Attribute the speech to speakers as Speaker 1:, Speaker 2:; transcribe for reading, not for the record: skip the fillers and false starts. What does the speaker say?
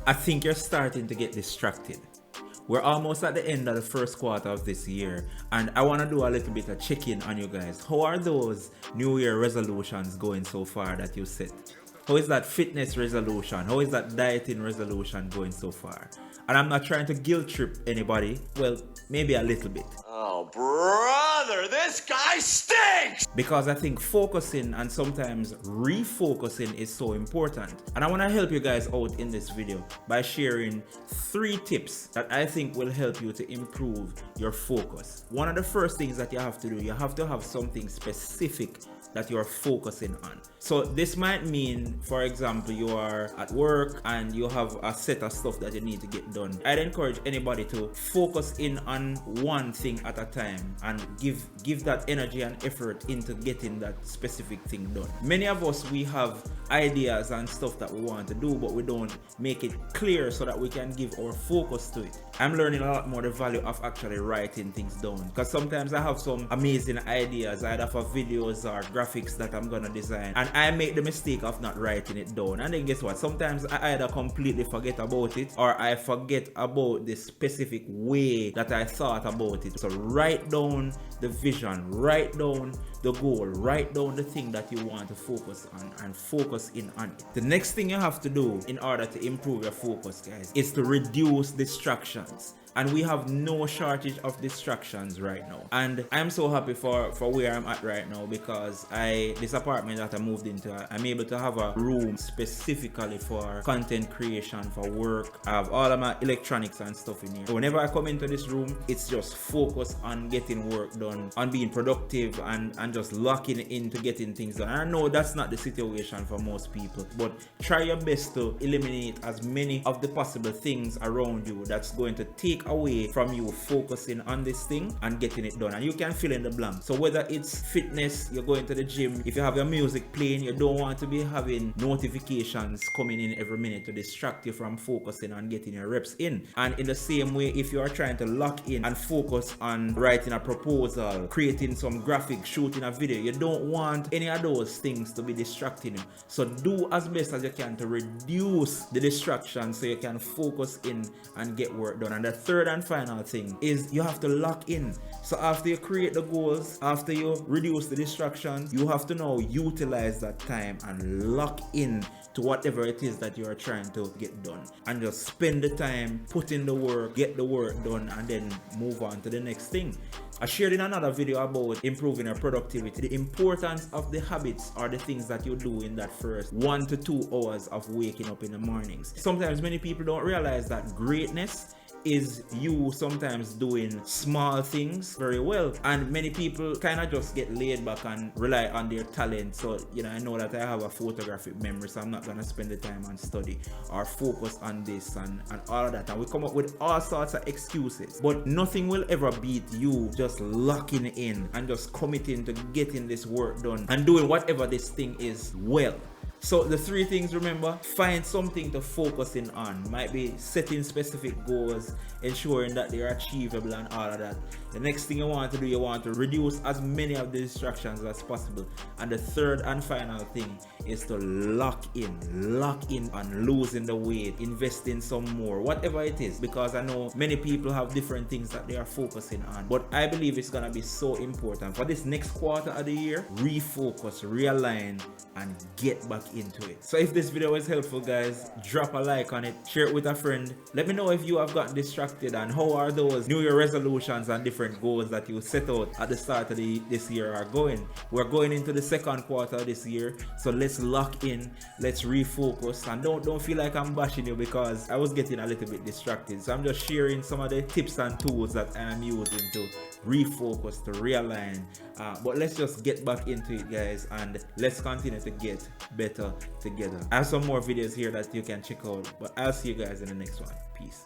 Speaker 1: I think you're starting to get distracted. We're almost at the end of the first quarter of this year, and I want to do a little bit of check-in on you guys. How are those New Year resolutions going so far that you set? How is that fitness resolution? How is that dieting resolution going so far? And I'm not trying to guilt trip anybody. Well, maybe a little bit.
Speaker 2: Oh, brother, this guy stinks!
Speaker 1: Because I think focusing and sometimes refocusing is so important. And I want to help you guys out in this video by sharing 3 tips that I think will help you to improve your focus. One of the first things that you have to do, you have to have something specific that you're focusing on. So this might mean, for example, you are at work and you have a set of stuff that you need to get done. I'd encourage anybody to focus in on one thing at a time and give that energy and effort into getting that specific thing done. Many of us, we have ideas and stuff that we want to do, but we don't make it clear so that we can give our focus to it. I'm learning a lot more the value of actually writing things down, because sometimes I have some amazing ideas either for videos or graphics that I'm gonna design, and I make the mistake of not writing it down, and then guess what, sometimes I either completely forget about it or I forget about the specific way that I thought about it. So write down the vision, write down the goal, write down the thing that you want to focus on and focus in on it. The next thing you have to do in order to improve your focus, guys, is to reduce distractions. And we have no shortage of distractions right now. And I'm so happy for where I'm at right now, because this apartment that I moved into, I'm able to have a room specifically for content creation, for work. I have all of my electronics and stuff in here. So whenever I come into this room, it's just focus on getting work done, on being productive, and just locking into getting things done. And I know that's not the situation for most people, but try your best to eliminate as many of the possible things around you that's going to take away from you focusing on this thing and getting it done. And you can fill in the blank. So whether it's fitness, you're going to the gym, if you have your music playing, you don't want to be having notifications coming in every minute to distract you from focusing on getting your reps in. And in the same way, if you are trying to lock in and focus on writing a proposal, creating some graphics, shooting a video, you don't want any of those things to be distracting you. So do as best as you can to reduce the distractions so you can focus in and get work done. And the third and final thing is you have to lock in. So after you create the goals, after you reduce the distractions, you have to now utilize that time and lock in to whatever it is that you are trying to get done, and just spend the time, put in the work, get the work done, and then move on to the next thing. I shared in another video about improving your productivity, the importance of the habits or the things that you do in that first 1 to 2 hours of waking up in the mornings. Sometimes many people don't realize that greatness is you sometimes doing small things very well, and many people kind of just get laid back and rely on their talent. So I know that I have a photographic memory, so I'm not gonna spend the time on study or focus on this and all of that, and we come up with all sorts of excuses. But nothing will ever beat you just locking in and just committing to getting this work done and doing whatever this thing is well. So the 3 things, remember, find something to focus in on. Might be setting specific goals, ensuring that they're achievable and all of that. The next thing you want to do, you want to reduce as many of the distractions as possible. And the third and final thing is to lock in on losing the weight, investing some more, whatever it is, because I know many people have different things that they are focusing on, but I believe it's gonna be so important for this next quarter of the year. Refocus, realign, and get back into it. So if this video was helpful, guys, drop a like on it, share it with a friend. Let me know if you have gotten distracted and how are those New Year resolutions and different goals that you set out at the start of this year are going. We're going into the second quarter of this year, so let's lock in, let's refocus, and don't feel like I'm bashing you, because I was getting a little bit distracted. So I'm just sharing some of the tips and tools that I am using to refocus, to realign, but let's just get back into it, guys, and let's continue to get better together. I have some more videos here that you can check out, but I'll see you guys in the next one. Peace.